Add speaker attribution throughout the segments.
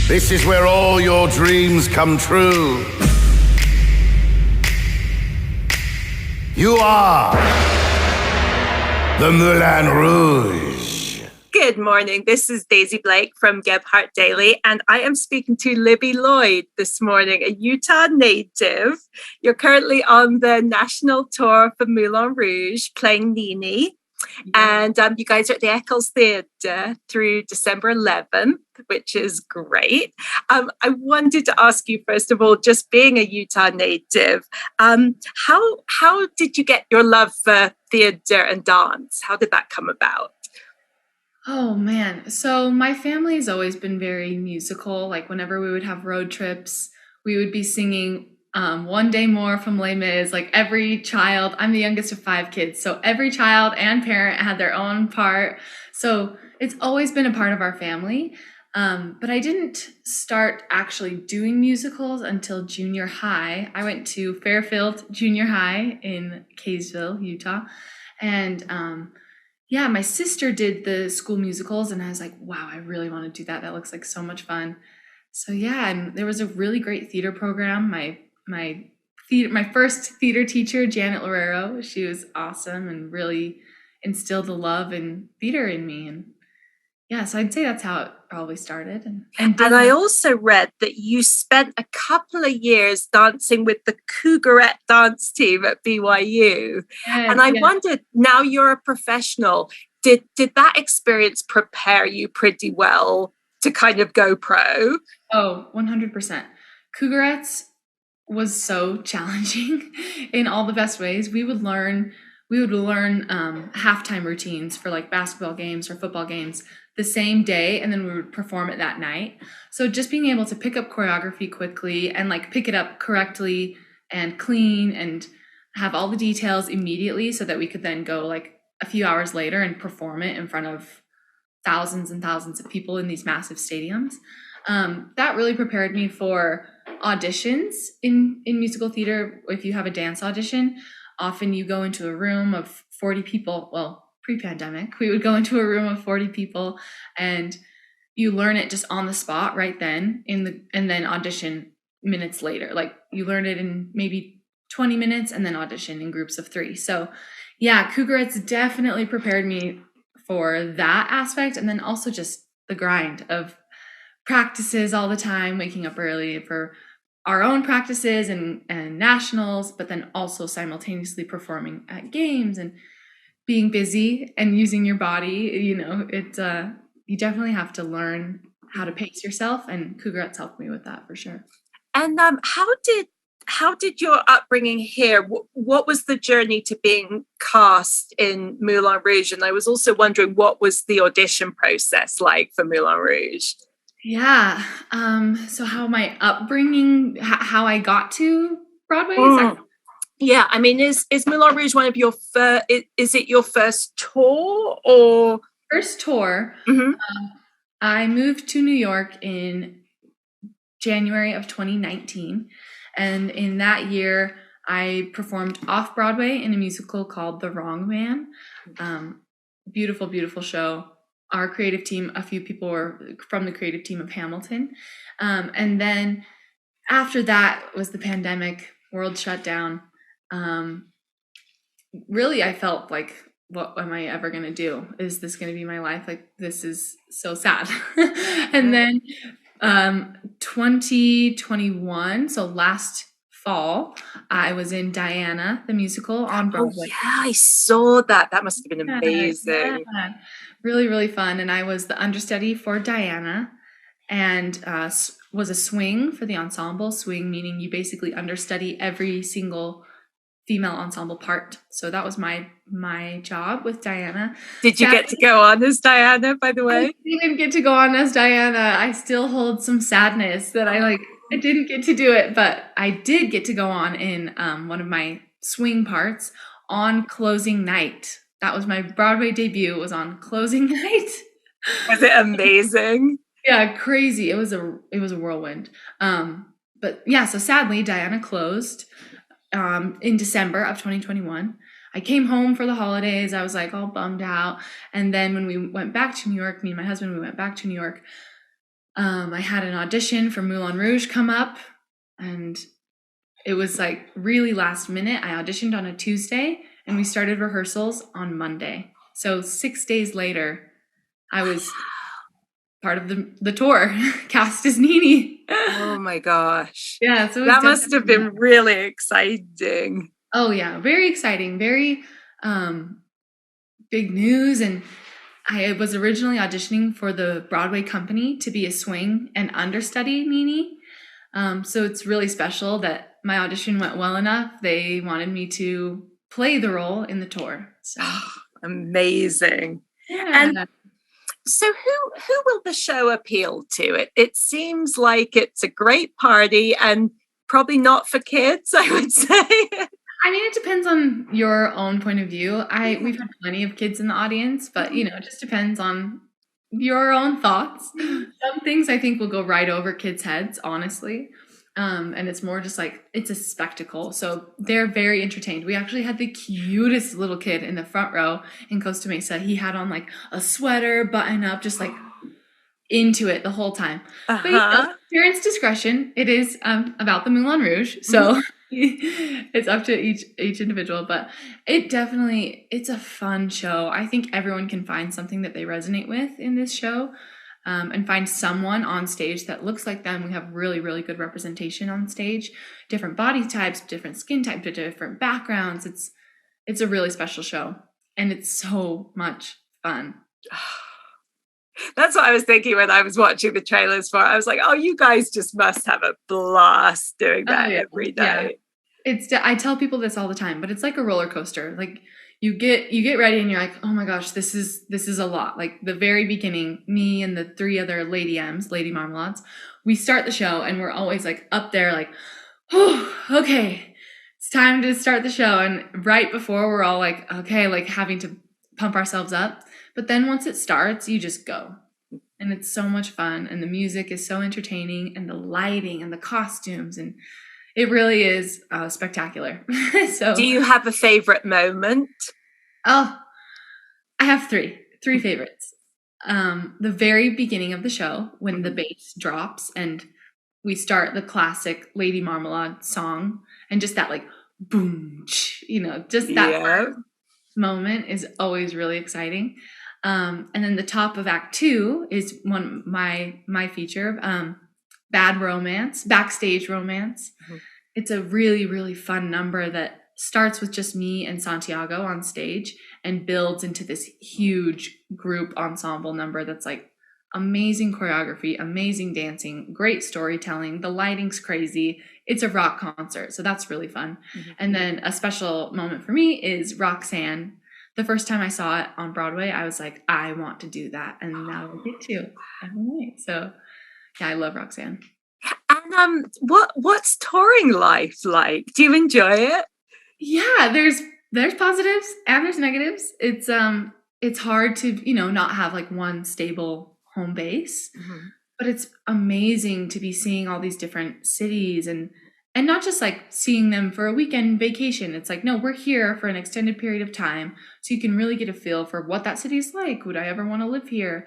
Speaker 1: This is where all your dreams come true. You are the Moulin Rouge.
Speaker 2: Good morning. This is Daisy Blake from Gephardt Daily, and I am speaking to Libby Lloyd this morning, a Utah native. You're currently on the national tour for Moulin Rouge, playing Nini. And you guys are at the Eccles Theater through December 11th, which is great. I wanted to ask you, first of all, just being a Utah native, how did you get your love for theater and dance? How did that come about?
Speaker 3: Oh man. So my family has always been very musical. Like whenever we would have road trips, we would be singing One Day More from Les Mis. Like every child, I'm the youngest of 5 kids. So every child and parent had their own part. So it's always been a part of our family. But I didn't start actually doing musicals until junior high. I went to Fairfield Junior High in Kaysville, Utah. And yeah, my sister did the school musicals, and I was like, wow, I really want to do that. That looks like so much fun. So yeah, and there was a really great theater program. My first theater teacher, Janet Lorero, she was awesome and really instilled the love and theater in me. And yeah, so I'd say that's how it probably started.
Speaker 2: And I also read that you spent a couple of years dancing with the Cougarette dance team at BYU. And I wondered, now you're a professional, did that experience prepare you pretty well to kind of go pro?
Speaker 3: Oh, 100%. Cougarettes was so challenging in all the best ways. We would learn halftime routines for like basketball games or football games the same day, and then we would perform it that night. So just being able to pick up choreography quickly and like pick it up correctly and clean and have all the details immediately so that we could then go like a few hours later and perform it in front of thousands and thousands of people in these massive stadiums. That really prepared me for auditions in musical theater. If you have a dance audition, often you go into a room of 40 people. Well, pre-pandemic, we would go into a room of 40 people and you learn it just on the spot right then and then audition minutes later. Like you learn it in maybe 20 minutes and then audition in groups of 3. So yeah, Cougarette's definitely prepared me for that aspect. And then also just the grind of practices all the time, waking up early for our own practices and nationals, but then also simultaneously performing at games and being busy and using your body. You know, you definitely have to learn how to pace yourself, and Cougarette's helped me with that for sure.
Speaker 2: And how did your upbringing here? What was the journey to being cast in Moulin Rouge? And I was also wondering, what was the audition process like for Moulin Rouge?
Speaker 3: Yeah. So how my upbringing, how I got to Broadway?
Speaker 2: Yeah, I mean, is Moulin Rouge one of your first? Is it your first tour or
Speaker 3: first tour?
Speaker 2: Mm-hmm.
Speaker 3: I moved to New York in January of 2019, and in that year, I performed off Broadway in a musical called The Wrong Man. Beautiful, beautiful show. Our creative team, a few people were from the creative team of Hamilton, and then after that was the pandemic. World shut down. Really, I felt like, what am I ever going to do? Is this going to be my life? Like, this is so sad. And then 2021, so last fall, I was in Diana, the musical on Broadway.
Speaker 2: Oh, yeah, I saw that. That must have been amazing.
Speaker 3: Yeah. Really, really fun. And I was the understudy for Diana and was a swing for the ensemble. Swing meaning you basically understudy every single female ensemble part. So that was my job with Diana.
Speaker 2: Did you get to go on as Diana, by the way?
Speaker 3: I didn't get to go on as Diana. I still hold some sadness that I didn't get to do it, but I did get to go on in one of my swing parts on closing night. That was my Broadway debut, was on closing night.
Speaker 2: Was it amazing?
Speaker 3: Yeah, crazy. It was a whirlwind. But yeah, so sadly Diana closed in December of 2021. I came home for the holidays. I was like all bummed out. And then when we went back to New York, me and my husband, we went back to New York. I had an audition for Moulin Rouge come up, and it was like really last minute. I auditioned on a Tuesday and we started rehearsals on Monday. So 6 days later, I was part of the tour, cast as Nini.
Speaker 2: Oh my gosh.
Speaker 3: Yeah, so
Speaker 2: that must have been really exciting.
Speaker 3: Oh yeah, very exciting, very big news. And I was originally auditioning for the Broadway company to be a swing and understudy Nini. So it's really special that my audition went well enough. They wanted me to play the role in the tour. So
Speaker 2: amazing.
Speaker 3: Yeah.
Speaker 2: And so who will the show appeal to? It seems like it's a great party and probably not for kids, I would say.
Speaker 3: I mean, it depends on your own point of view. We've had plenty of kids in the audience, but it just depends on your own thoughts. Some things I think will go right over kids' heads, honestly. And it's more just like, it's a spectacle. So they're very entertained. We actually had the cutest little kid in the front row in Costa Mesa. He had on like a sweater, button up, just like into it the whole time. But parents' discretion. It is about the Moulin Rouge. So it's up to each individual, but it's a fun show. I think everyone can find something that they resonate with in this show. And find someone on stage that looks like them. We have really, really good representation on stage, different body types, different skin types, different backgrounds. It's a really special show, and it's so much fun.
Speaker 2: That's what I was thinking when I was watching the trailers for it. I was like, oh, you guys just must have a blast doing that every day.
Speaker 3: Yeah. I tell people this all the time, but it's like a roller coaster. Like, you get ready and you're like, oh my gosh, this is a lot. Like the very beginning, me and the 3 other Lady Marmalades, we start the show and we're always like up there like, oh, okay, it's time to start the show. And right before we're all like, okay, like having to pump ourselves up. But then once it starts, you just go. And it's so much fun. And the music is so entertaining, and the lighting and the costumes, and it really is spectacular. So,
Speaker 2: do you have a favorite moment?
Speaker 3: Oh, I have three favorites. The very beginning of the show, when the bass drops and we start the classic Lady Marmalade song, and just that like boom, just that moment is always really exciting. And then the top of Act 2 is my feature, Backstage Romance. Mm-hmm. It's a really, really fun number that starts with just me and Santiago on stage and builds into this huge group ensemble number that's like amazing choreography, amazing dancing, great storytelling. The lighting's crazy. It's a rock concert, so that's really fun. Mm-hmm. And then a special moment for me is Roxanne. The first time I saw it on Broadway, I was like, I want to do that. And now I get to every night. So yeah, I love Roxanne.
Speaker 2: And what's touring life like? Do you enjoy it?
Speaker 3: Yeah, there's positives and there's negatives. It's hard to, not have like one stable home base, but it's amazing to be seeing all these different cities and not just like seeing them for a weekend vacation. It's like, no, we're here for an extended period of time. So you can really get a feel for what that city is like. Would I ever want to live here?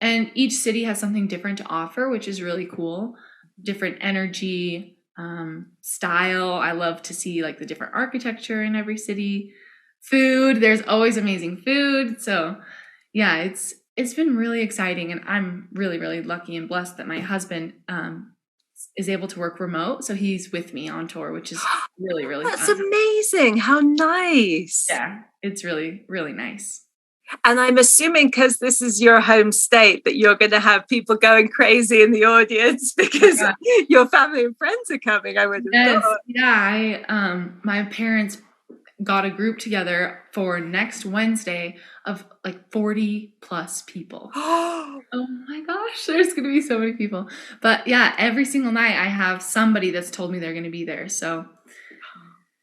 Speaker 3: And each city has something different to offer, which is really cool. Different energy, style. I love to see like the different architecture in every city. Food, there's always amazing food. So yeah, it's been really exciting, and I'm really, really lucky and blessed that my husband is able to work remote, so he's with me on tour, which is really, really
Speaker 2: That's
Speaker 3: fun.
Speaker 2: Amazing. How nice.
Speaker 3: Yeah, it's really, really nice.
Speaker 2: And I'm assuming because this is your home state that you're going to have people going crazy in the audience because your family and friends are coming, I would have thought.
Speaker 3: Yeah, my parents got a group together for next Wednesday of like 40 plus people. Oh my gosh, there's going to be so many people. But yeah, every single night I have somebody that's told me they're going to be there. So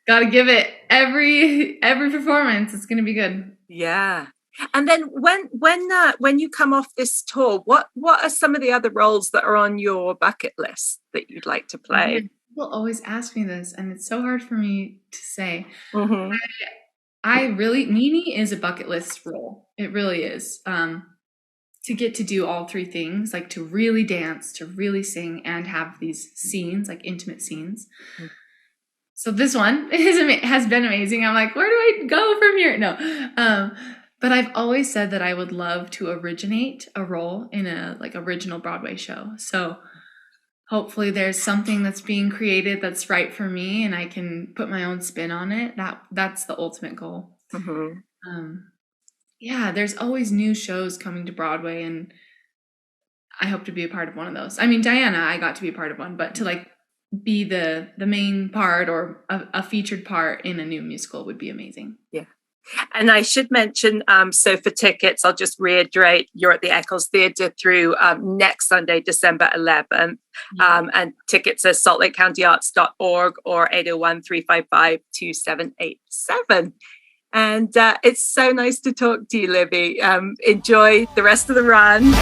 Speaker 3: got to give it every performance. It's going to be good.
Speaker 2: Yeah. And then when you come off this tour, what are some of the other roles that are on your bucket list that you'd like to play?
Speaker 3: People always ask me this, and it's so hard for me to say. Mm-hmm. I really, Nini is a bucket list role. It really is. to get to do all three things, like to really dance, to really sing, and have these scenes, like intimate scenes. Mm-hmm. So this one has been amazing. I'm like, where do I go from here? No. But I've always said that I would love to originate a role in a like original Broadway show. So hopefully there's something that's being created that's right for me and I can put my own spin on it. That's the ultimate goal. Mm-hmm. Yeah, there's always new shows coming to Broadway and I hope to be a part of one of those. I mean, Diana, I got to be a part of one, but to like be the main part or a featured part in a new musical would be amazing.
Speaker 2: Yeah. And I should mention, so for tickets, I'll just reiterate, you're at the Eccles Theater through next Sunday, December 11th. And tickets are saltlakecountyarts.org or 801-355-2787. And it's so nice to talk to you, Libby. Enjoy the rest of the run.